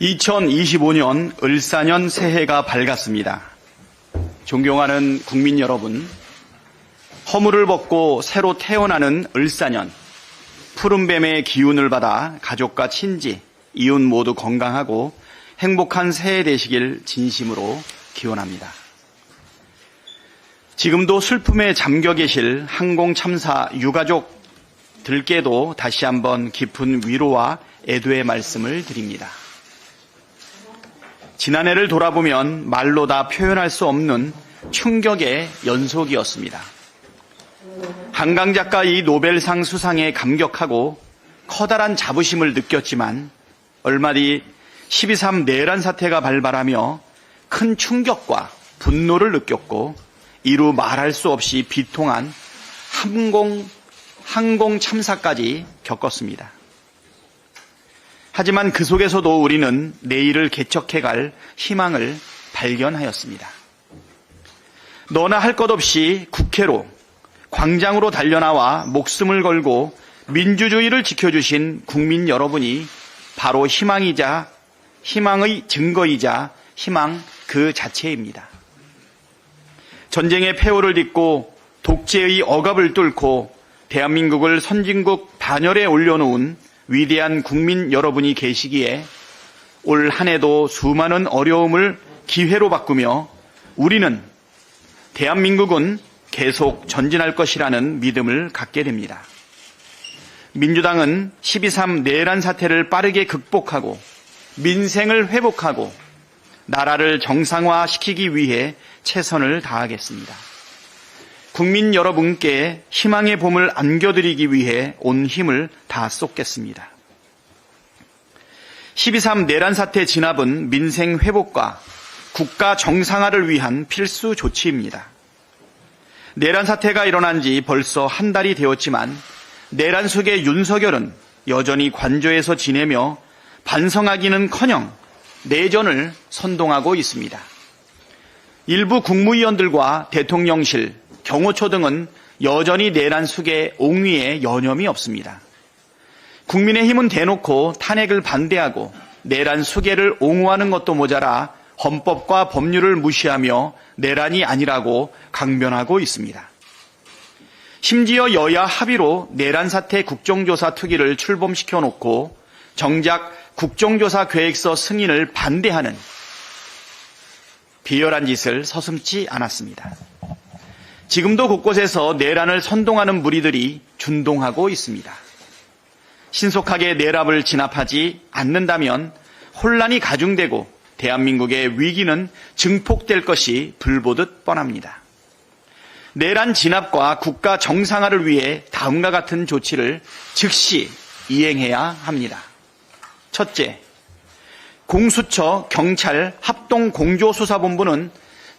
2025년 을사년 새해가 밝았습니다. 존경하는 국민 여러분, 허물을 벗고 새로 태어나는 을사년, 푸른뱀의 기운을 받아 가족과 친지, 이웃 모두 건강하고 행복한 새해 되시길 진심으로 기원합니다. 지금도 슬픔에 잠겨 계실 항공참사 유가족들께도 다시 한번 깊은 위로와 애도의 말씀을 드립니다. 지난해를 돌아보면 말로 다 표현할 수 없는 충격의 연속이었습니다. 한강 작가 이 노벨상 수상에 감격하고 커다란 자부심을 느꼈지만 얼마 뒤 12.3 내란 사태가 발발하며 큰 충격과 분노를 느꼈고 이루 말할 수 없이 비통한 항공 참사까지 겪었습니다. 하지만 그 속에서도 우리는 내일을 개척해갈 희망을 발견하였습니다. 너나 할 것 없이 국회로, 광장으로 달려나와 목숨을 걸고 민주주의를 지켜주신 국민 여러분이 바로 희망의 증거이자 희망 그 자체입니다. 전쟁의 폐허를 딛고 독재의 억압을 뚫고 대한민국을 선진국 반열에 올려놓은 위대한 국민 여러분이 계시기에 올 한 해도 수많은 어려움을 기회로 바꾸며 우리는 대한민국은 계속 전진할 것이라는 믿음을 갖게 됩니다. 민주당은 12.3 내란 사태를 빠르게 극복하고 민생을 회복하고 나라를 정상화시키기 위해 최선을 다하겠습니다. 국민 여러분께 희망의 봄을 안겨드리기 위해 온 힘을 다 쏟겠습니다. 12.3 내란 사태 진압은 민생 회복과 국가 정상화를 위한 필수 조치입니다. 내란 사태가 일어난 지 벌써 한 달이 되었지만 내란 속의 윤석열은 여전히 관저에서 지내며 반성하기는커녕 내전을 선동하고 있습니다. 일부 국무위원들과 대통령실, 경호처 등은 여전히 내란 속의 옹위에 여념이 없습니다. 국민의힘은 대놓고 탄핵을 반대하고 내란 수계를 옹호하는 것도 모자라 헌법과 법률을 무시하며 내란이 아니라고 강변하고 있습니다. 심지어 여야 합의로 내란 사태 국정조사 특위를 출범시켜 놓고 정작 국정조사 계획서 승인을 반대하는 비열한 짓을 서슴지 않았습니다. 지금도 곳곳에서 내란을 선동하는 무리들이 준동하고 있습니다. 신속하게 내랍을 진압하지 않는다면 혼란이 가중되고 대한민국의 위기는 증폭될 것이 불보듯 뻔합니다. 내란 진압과 국가 정상화를 위해 다음과 같은 조치를 즉시 이행해야 합니다. 첫째, 공수처, 경찰, 합동공조수사본부는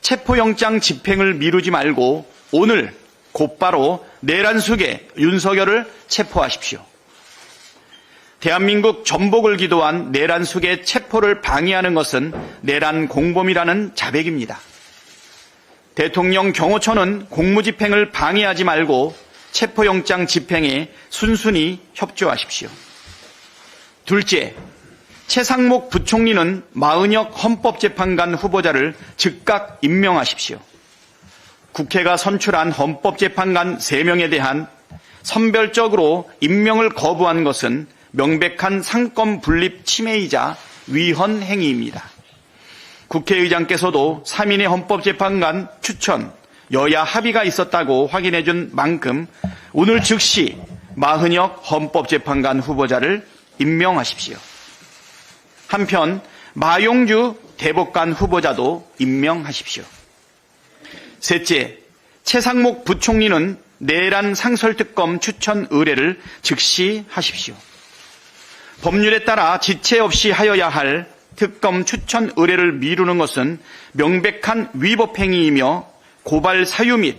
체포영장 집행을 미루지 말고 오늘 곧바로 내란 수괴 윤석열을 체포하십시오. 대한민국 전복을 기도한 내란 수괴 체포를 방해하는 것은 내란 공범이라는 자백입니다. 대통령 경호처는 공무집행을 방해하지 말고 체포영장 집행에 순순히 협조하십시오. 둘째, 최상목 부총리는 마은혁 헌법재판관 후보자를 즉각 임명하십시오. 국회가 선출한 헌법재판관 3명에 대한 선별적으로 임명을 거부한 것은 명백한 상권 분립 침해이자 위헌 행위입니다. 국회의장께서도 3인의 헌법재판관 추천, 여야 합의가 있었다고 확인해 준 만큼 오늘 즉시 마은혁 헌법재판관 후보자를 임명하십시오. 한편 마용주 대법관 후보자도 임명하십시오. 셋째, 최상목 부총리는 내란 상설특검 추천 의뢰를 즉시 하십시오. 법률에 따라 지체 없이 하여야 할 특검 추천 의뢰를 미루는 것은 명백한 위법 행위이며 고발 사유 및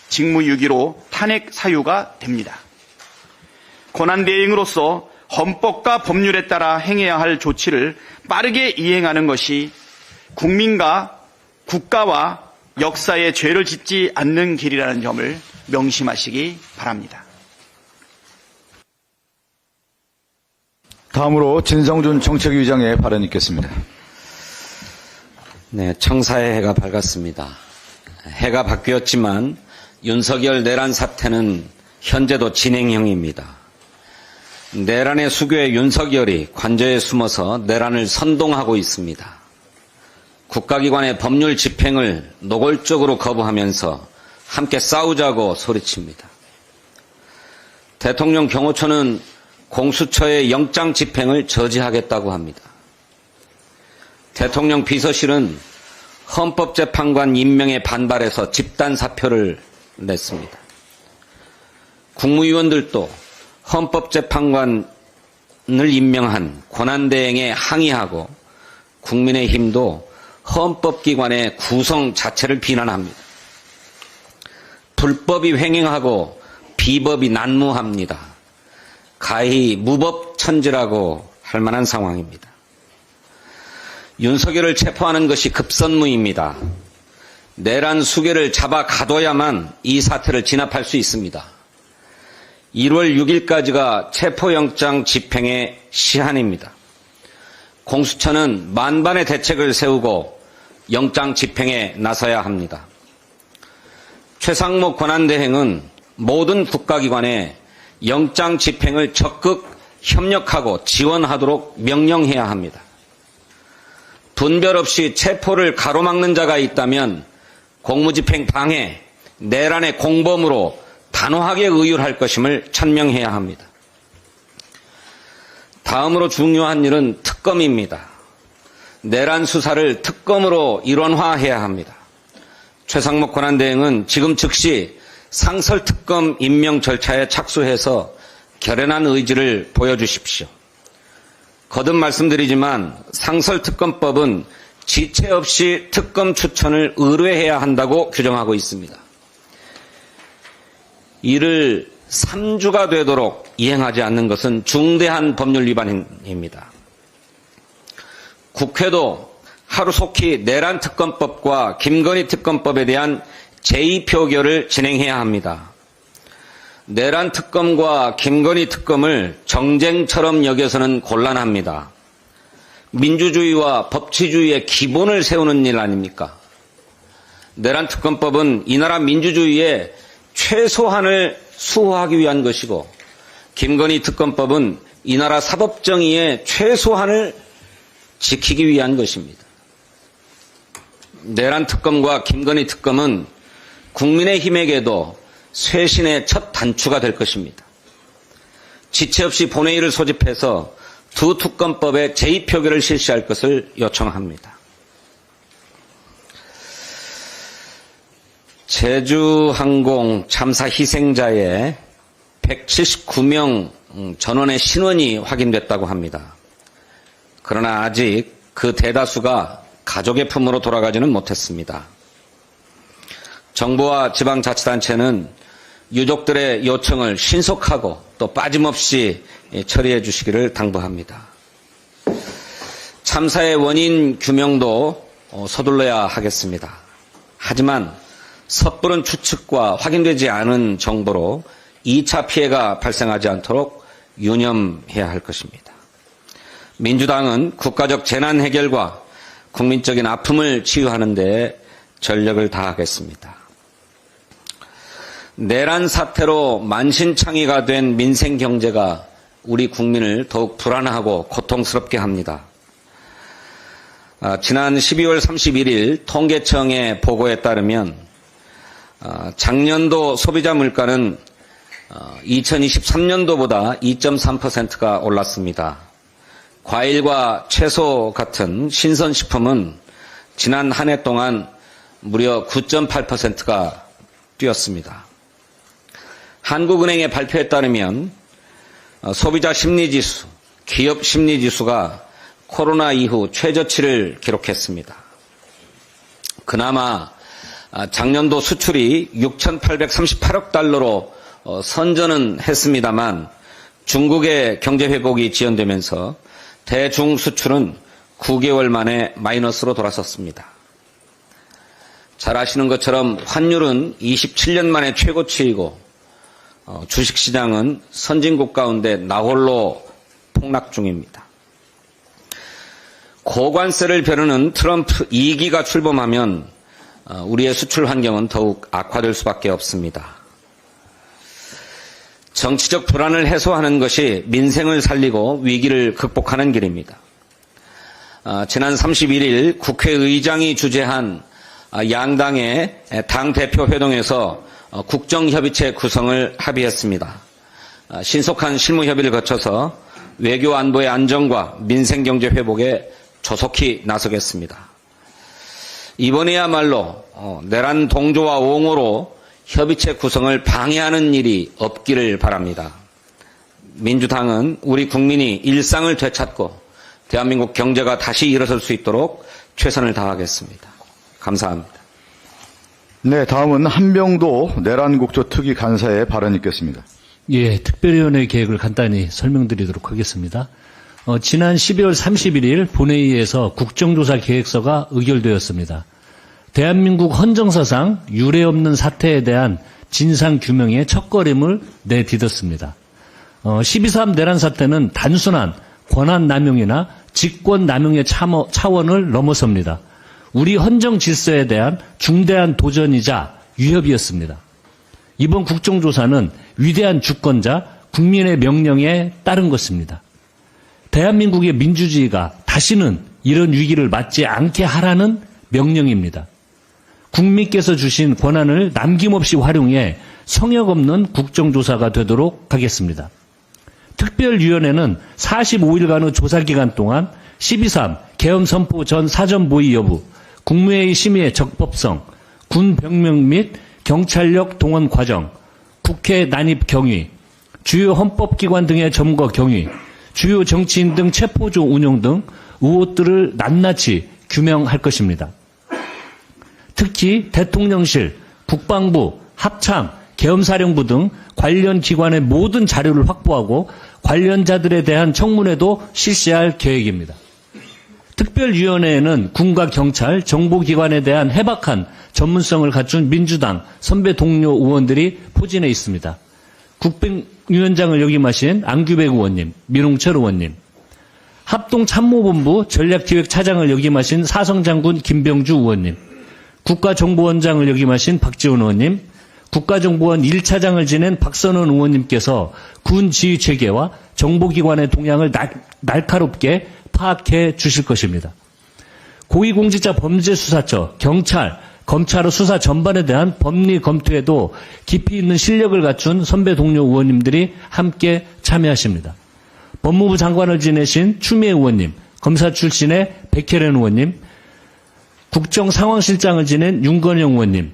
직무유기로 탄핵 사유가 됩니다. 권한대행으로서 헌법과 법률에 따라 행해야 할 조치를 빠르게 이행하는 것이 국민과 국가와 역사에 죄를 짓지 않는 길이라는 점을 명심하시기 바랍니다. 다음으로 진성준 정책위의장의 발언이 있겠습니다. 네, 청사의 해가 밝았습니다. 해가 바뀌었지만 윤석열 내란 사태는 현재도 진행형입니다. 내란의 수교의 윤석열이 관저에 숨어서 내란을 선동하고 있습니다. 국가기관의 법률 집행을 노골적으로 거부하면서 함께 싸우자고 소리칩니다. 대통령 경호처는 공수처의 영장 집행을 저지하겠다고 합니다. 대통령 비서실은 헌법재판관 임명에 반발해서 집단 사표를 냈습니다. 국무위원들도 헌법재판관을 임명한 권한대행에 항의하고 국민의힘도 헌법기관의 구성 자체를 비난합니다. 불법이 횡행하고 비법이 난무합니다. 가히 무법천지라고 할 만한 상황입니다. 윤석열을 체포하는 것이 급선무입니다. 내란 수괴를 잡아 가둬야만 이 사태를 진압할 수 있습니다. 1월 6일까지가 체포영장 집행의 시한입니다. 공수처는 만반의 대책을 세우고 영장 집행에 나서야 합니다. 최상목 권한대행은 모든 국가기관에 영장 집행을 적극 협력하고 지원하도록 명령해야 합니다. 분별 없이 체포를 가로막는 자가 있다면 공무집행 방해, 내란의 공범으로 단호하게 의율할 것임을 천명해야 합니다. 다음으로 중요한 일은 특검입니다. 내란 수사를 특검으로 일원화해야 합니다. 최상목 권한대행은 지금 즉시 상설특검 임명 절차에 착수해서 결연한 의지를 보여주십시오. 거듭 말씀드리지만 상설특검법은 지체 없이 특검 추천을 의뢰해야 한다고 규정하고 있습니다. 이를 3주가 되도록 이행하지 않는 것은 중대한 법률 위반입니다. 국회도 하루속히 내란특검법과 김건희 특검법에 대한 제2표결을 진행해야 합니다. 내란특검과 김건희 특검을 정쟁처럼 여겨서는 곤란합니다. 민주주의와 법치주의의 기본을 세우는 일 아닙니까? 내란특검법은 이 나라 민주주의의 최소한을 수호하기 위한 것이고 김건희 특검법은 이 나라 사법정의의 최소한을 지키기 위한 것입니다. 내란특검과 김건희 특검은 국민의힘에게도 쇄신의 첫 단추가 될 것입니다. 지체 없이 본회의를 소집해서 두 특검법의 제2표결을 실시할 것을 요청합니다. 제주항공 참사 희생자의 179명 전원의 신원이 확인됐다고 합니다. 그러나 아직 그 대다수가 가족의 품으로 돌아가지는 못했습니다. 정부와 지방자치단체는 유족들의 요청을 신속하고 또 빠짐없이 처리해 주시기를 당부합니다. 참사의 원인 규명도 서둘러야 하겠습니다. 하지만 섣부른 추측과 확인되지 않은 정보로 2차 피해가 발생하지 않도록 유념해야 할 것입니다. 민주당은 국가적 재난 해결과 국민적인 아픔을 치유하는 데 전력을 다하겠습니다. 내란 사태로 만신창이가 된 민생 경제가 우리 국민을 더욱 불안하고 고통스럽게 합니다. 지난 12월 31일 통계청의 보고에 따르면 작년도 소비자 물가는 2023년도보다 2.3%가 올랐습니다. 과일과 채소 같은 신선식품은 지난 한 해 동안 무려 9.8%가 뛰었습니다. 한국은행의 발표에 따르면 소비자 심리지수, 기업 심리지수가 코로나 이후 최저치를 기록했습니다. 그나마 작년도 수출이 6,838억 달러로 선전은 했습니다만 중국의 경제 회복이 지연되면서 대중 수출은 9개월 만에 마이너스로 돌아섰습니다. 잘 아시는 것처럼 환율은 27년 만에 최고치이고 주식시장은 선진국 가운데 나홀로 폭락 중입니다. 고관세를 벼르는 트럼프 2기가 출범하면 우리의 수출 환경은 더욱 악화될 수밖에 없습니다. 정치적 불안을 해소하는 것이 민생을 살리고 위기를 극복하는 길입니다. 지난 31일 국회의장이 주재한 양당의 당대표 회동에서 국정협의체 구성을 합의했습니다. 신속한 실무협의를 거쳐서 외교 안보의 안정과 민생경제 회복에 조속히 나서겠습니다. 이번에야말로 내란 동조와 옹호로 협의체 구성을 방해하는 일이 없기를 바랍니다. 민주당은 우리 국민이 일상을 되찾고 대한민국 경제가 다시 일어설 수 있도록 최선을 다하겠습니다. 감사합니다. 네, 다음은 한병도 내란국조 특위 간사의 발언 있겠습니다. 예, 특별위원회 계획을 간단히 설명드리도록 하겠습니다. 지난 12월 31일 본회의에서 국정조사 계획서가 의결되었습니다. 대한민국 헌정사상 유례없는 사태에 대한 진상규명의 첫걸음을 내딛었습니다. 12.3 내란 사태는 단순한 권한남용이나 직권남용의 차원을 넘어섭니다. 우리 헌정 질서에 대한 중대한 도전이자 위협이었습니다. 이번 국정조사는 위대한 주권자 국민의 명령에 따른 것입니다. 대한민국의 민주주의가 다시는 이런 위기를 맞지 않게 하라는 명령입니다. 국민께서 주신 권한을 남김없이 활용해 성역 없는 국정조사가 되도록 하겠습니다. 특별위원회는 45일간의 조사기간 동안 12.3 계엄 선포 전 사전 모의 여부, 국무회의 심의의 적법성, 군 병명 및 경찰력 동원 과정, 국회 난입 경위, 주요 헌법기관 등의 점거 경위, 주요 정치인 등 체포조 운영 등 의혹들을 낱낱이 규명할 것입니다. 특히 대통령실, 국방부, 합참, 계엄사령부 등 관련 기관의 모든 자료를 확보하고 관련자들에 대한 청문회도 실시할 계획입니다. 특별위원회에는 군과 경찰, 정보기관에 대한 해박한 전문성을 갖춘 민주당 선배 동료 의원들이 포진해 있습니다. 국방위원장을 역임하신 안규백 의원님, 민홍철 의원님, 합동참모본부 전략기획차장을 역임하신 사성장군 김병주 의원님, 국가정보원장을 역임하신 박지원 의원님, 국가정보원 1차장을 지낸 박선원 의원님께서 군 지휘 체계와 정보기관의 동향을 날카롭게 파악해 주실 것입니다. 고위공직자 범죄수사처, 경찰, 검찰의 수사 전반에 대한 법리 검토에도 깊이 있는 실력을 갖춘 선배 동료 의원님들이 함께 참여하십니다. 법무부 장관을 지내신 추미애 의원님, 검사 출신의 백혜련 의원님, 국정상황실장을 지낸 윤건영 의원님,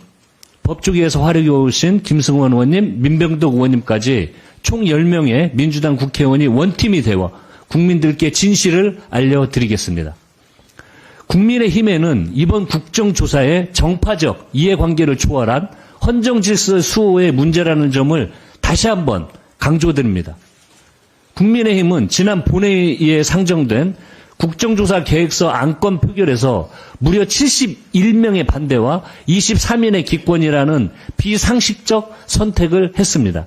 법조계에서 활약해 오신 김승원 의원님, 민병덕 의원님까지 총 10명의 민주당 국회의원이 원팀이 되어 국민들께 진실을 알려드리겠습니다. 국민의힘에는 이번 국정조사의 정파적 이해관계를 초월한 헌정질서 수호의 문제라는 점을 다시 한번 강조드립니다. 국민의힘은 지난 본회의에 상정된 국정조사 계획서 안건 표결에서 무려 71명의 반대와 23인의 기권이라는 비상식적 선택을 했습니다.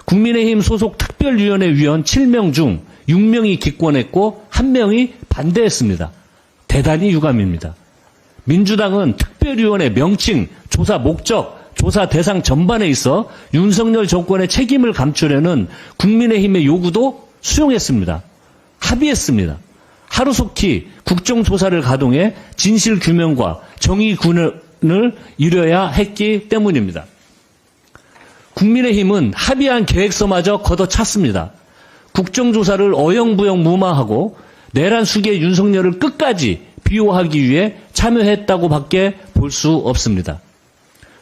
국민의힘 소속 특별위원회 위원 7명 중 6명이 기권했고 1명이 반대했습니다. 대단히 유감입니다. 민주당은 특별위원회 명칭, 조사 목적, 조사 대상 전반에 있어 윤석열 정권의 책임을 감추려는 국민의힘의 요구도 수용했습니다. 합의했습니다. 하루속히 국정조사를 가동해 진실규명과 정의구현을 이뤄야 했기 때문입니다. 국민의힘은 합의한 계획서마저 걷어찼습니다. 국정조사를 어영부영 무마하고 내란 수계 윤석열을 끝까지 비호하기 위해 참여했다고 밖에 볼 수 없습니다.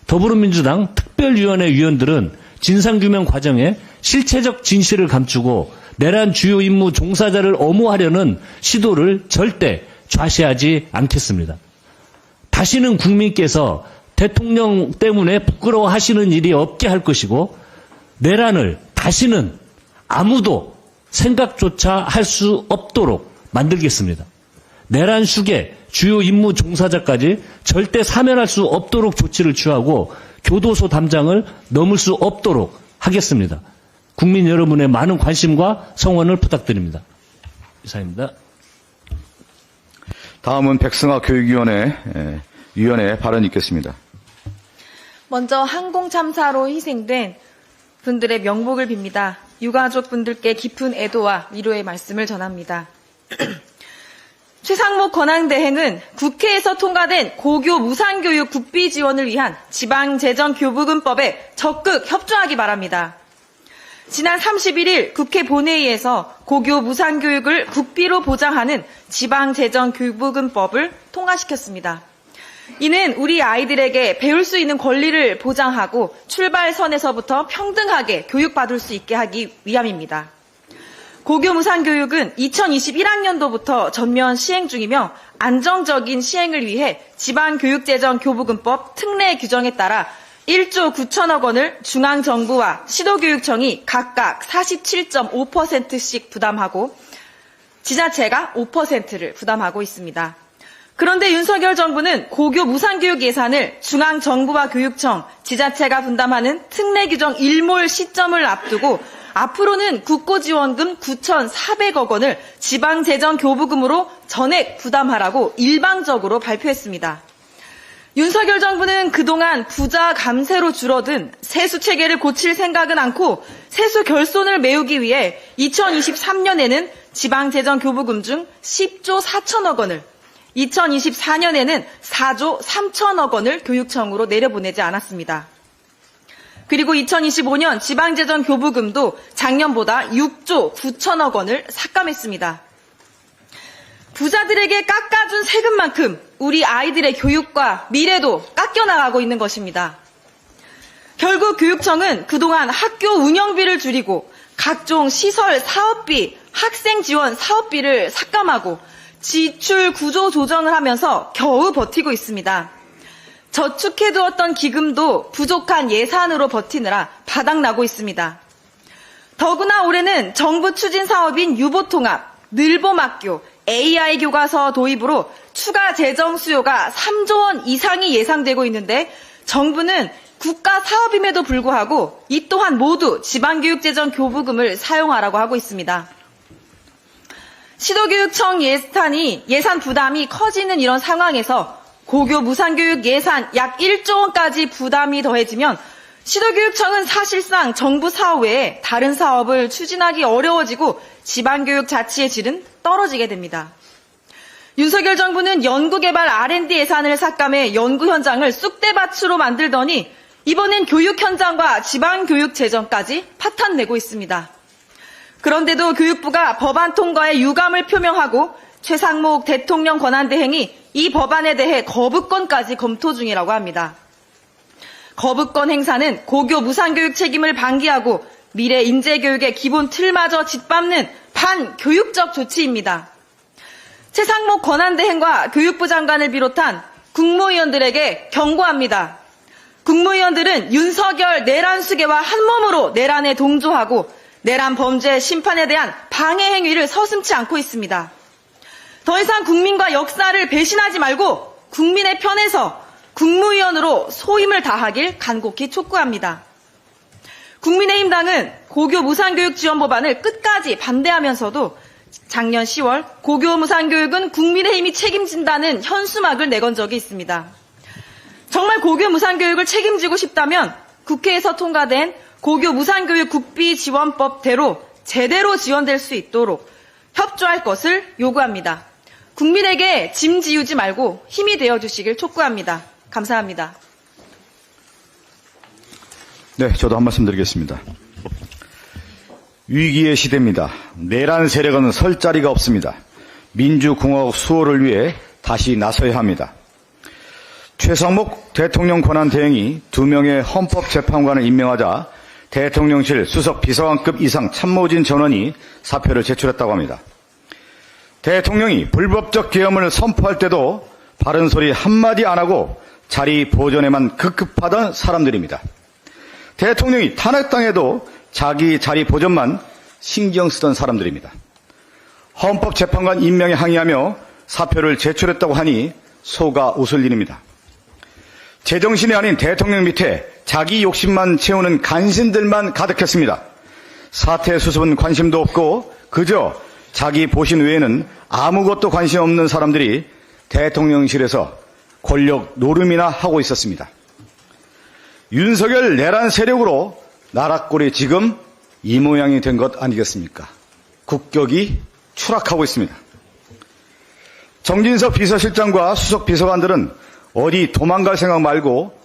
더불어민주당 특별위원회 위원들은 진상규명 과정에 실체적 진실을 감추고 내란 주요 임무 종사자를 엄호하려는 시도를 절대 좌시하지 않겠습니다. 다시는 국민께서 대통령 때문에 부끄러워하시는 일이 없게 할 것이고 내란을 다시는 아무도 생각조차 할 수 없도록 만들겠습니다. 내란 수계 주요 임무 종사자까지 절대 사면할 수 없도록 조치를 취하고 교도소 담장을 넘을 수 없도록 하겠습니다. 국민 여러분의 많은 관심과 성원을 부탁드립니다. 이상입니다. 다음은 백승아 교육위원회 발언이 있겠습니다. 먼저 항공참사로 희생된 분들의 명복을 빕니다. 유가족 분들께 깊은 애도와 위로의 말씀을 전합니다. 최상목 권한대행은 국회에서 통과된 고교 무상교육 국비 지원을 위한 지방재정교부금법에 적극 협조하기 바랍니다. 지난 31일 국회 본회의에서 고교 무상교육을 국비로 보장하는 지방재정교부금법을 통과시켰습니다. 이는 우리 아이들에게 배울 수 있는 권리를 보장하고 출발선에서부터 평등하게 교육받을 수 있게 하기 위함입니다. 고교 무상교육은 2021학년도부터 전면 시행 중이며 안정적인 시행을 위해 지방교육재정교부금법 특례 규정에 따라 1조 9천억 원을 중앙정부와 시도교육청이 각각 47.5%씩 부담하고 지자체가 5%를 부담하고 있습니다. 그런데 윤석열 정부는 고교 무상교육 예산을 중앙정부와 교육청, 지자체가 분담하는 특례 규정 일몰 시점을 앞두고 앞으로는 국고지원금 9,400억 원을 지방재정교부금으로 전액 부담하라고 일방적으로 발표했습니다. 윤석열 정부는 그동안 부자 감세로 줄어든 세수체계를 고칠 생각은 않고 세수 결손을 메우기 위해 2023년에는 지방재정교부금 중 10조 4천억 원을 2024년에는 4조 3천억 원을 교육청으로 내려보내지 않았습니다. 그리고 2025년 지방재정교부금도 작년보다 6조 9천억 원을 삭감했습니다. 부자들에게 깎아준 세금만큼 우리 아이들의 교육과 미래도 깎여나가고 있는 것입니다. 결국 교육청은 그동안 학교 운영비를 줄이고 각종 시설 사업비, 학생 지원 사업비를 삭감하고 지출 구조 조정을 하면서 겨우 버티고 있습니다. 저축해두었던 기금도 부족한 예산으로 버티느라 바닥나고 있습니다. 더구나 올해는 정부 추진 사업인 유보통합, 늘봄학교, AI 교과서 도입으로 추가 재정 수요가 3조 원 이상이 예상되고 있는데 정부는 국가 사업임에도 불구하고 이 또한 모두 지방교육재정 교부금을 사용하라고 하고 있습니다. 시도교육청 예산 부담이 커지는 이런 상황에서 고교 무상교육 예산 약 1조 원까지 부담이 더해지면 시도교육청은 사실상 정부 사업 외에 다른 사업을 추진하기 어려워지고 지방교육 자치의 질은 떨어지게 됩니다. 윤석열 정부는 연구개발 R&D 예산을 삭감해 연구 현장을 쑥대밭으로 만들더니 이번엔 교육 현장과 지방교육 재정까지 파탄내고 있습니다. 그런데도 교육부가 법안 통과에 유감을 표명하고 최상목 대통령 권한대행이 이 법안에 대해 거부권까지 검토 중이라고 합니다. 거부권 행사는 고교 무상교육 책임을 방기하고 미래 인재교육의 기본 틀마저 짓밟는 반교육적 조치입니다. 최상목 권한대행과 교육부 장관을 비롯한 국무위원들에게 경고합니다. 국무위원들은 윤석열 내란 수계와 한몸으로 내란에 동조하고 내란 범죄 심판에 대한 방해 행위를 서슴지 않고 있습니다. 더 이상 국민과 역사를 배신하지 말고 국민의 편에서 국무위원으로 소임을 다하길 간곡히 촉구합니다. 국민의힘 당은 고교 무상교육 지원 법안을 끝까지 반대하면서도 작년 10월 고교 무상교육은 국민의힘이 책임진다는 현수막을 내건 적이 있습니다. 정말 고교 무상교육을 책임지고 싶다면 국회에서 통과된 고교 무상교육 국비 지원법대로 제대로 지원될 수 있도록 협조할 것을 요구합니다. 국민에게 짐 지우지 말고 힘이 되어주시길 촉구합니다. 감사합니다. 네, 저도 한 말씀 드리겠습니다. 위기의 시대입니다. 내란 세력은 설 자리가 없습니다. 민주공화국 수호를 위해 다시 나서야 합니다. 최상목 대통령 권한대행이 2명의 헌법재판관을 임명하자 대통령실 수석 비서관급 이상 참모진 전원이 사표를 제출했다고 합니다. 대통령이 불법적 계엄을 선포할 때도 바른 소리 한마디 안 하고 자리 보존에만 급급하던 사람들입니다. 대통령이 탄핵당해도 자기 자리 보존만 신경 쓰던 사람들입니다. 헌법재판관 임명에 항의하며 사표를 제출했다고 하니 속아 웃을 일입니다. 제정신이 아닌 대통령 밑에 자기 욕심만 채우는 간신들만 가득했습니다. 사태 수습은 관심도 없고 그저 자기 보신 외에는 아무것도 관심 없는 사람들이 대통령실에서 권력 노름이나 하고 있었습니다. 윤석열 내란 세력으로 나라꼴이 지금 이 모양이 된 것 아니겠습니까? 국격이 추락하고 있습니다. 정진석 비서실장과 수석 비서관들은 어디 도망갈 생각 말고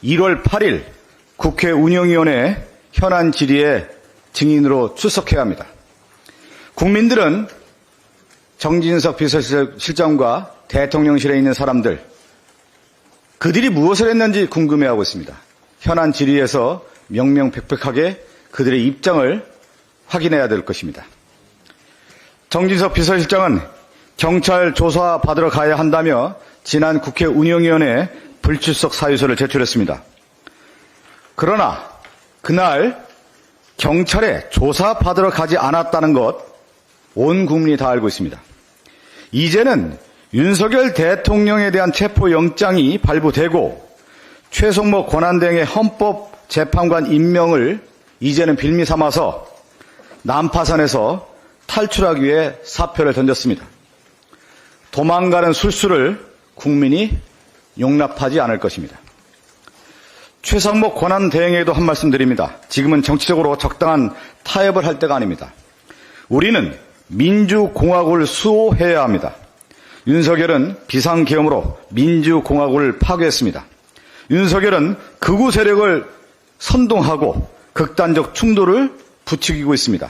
1월 8일 국회 운영위원회 현안 질의에 증인으로 출석해야 합니다. 국민들은 정진석 비서실장과 대통령실에 있는 사람들, 그들이 무엇을 했는지 궁금해하고 있습니다. 현안 질의에서 명명백백하게 그들의 입장을 확인해야 될 것입니다. 정진석 비서실장은 경찰 조사 받으러 가야 한다며 지난 국회 운영위원회에 불출석 사유서를 제출했습니다. 그러나 그날 경찰에 조사 받으러 가지 않았다는 것 온 국민이 다 알고 있습니다. 이제는 윤석열 대통령에 대한 체포영장이 발부되고 최성목 권한대행의 헌법재판관 임명을 이제는 빌미 삼아서 난파선에서 탈출하기 위해 사표를 던졌습니다. 도망가는 술수를 국민이 용납하지 않을 것입니다. 최상목 권한대행에도 한 말씀 드립니다. 지금은 정치적으로 적당한 타협을 할 때가 아닙니다. 우리는 민주공화국을 수호해야 합니다. 윤석열은 비상계엄으로 민주공화국을 파괴했습니다. 윤석열은 극우 세력을 선동하고 극단적 충돌을 부추기고 있습니다.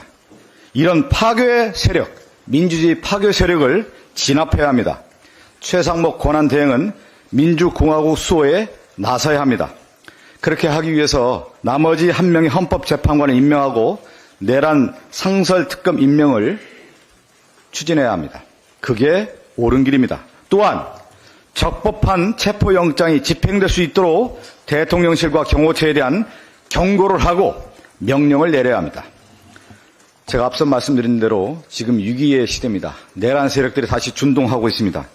이런 파괴 세력, 민주주의 파괴 세력을 진압해야 합니다. 최상목 권한대행은 민주공화국 수호에 나서야 합니다. 그렇게 하기 위해서 나머지 한 명의 헌법재판관을 임명하고 내란 상설특검 임명을 추진해야 합니다. 그게 옳은 길입니다. 또한 적법한 체포영장이 집행될 수 있도록 대통령실과 경호처에 대한 경고를 하고 명령을 내려야 합니다. 제가 앞서 말씀드린 대로 지금 위기의 시대입니다. 내란 세력들이 다시 준동하고 있습니다.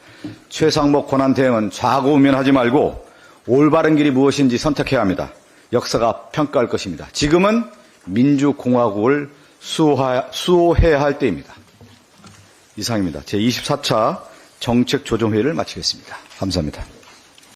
최상목 권한대행은 좌고우면하지 말고 올바른 길이 무엇인지 선택해야 합니다. 역사가 평가할 것입니다. 지금은 민주공화국을 수호해야 할 때입니다. 이상입니다. 제24차 정책조정회의를 마치겠습니다. 감사합니다.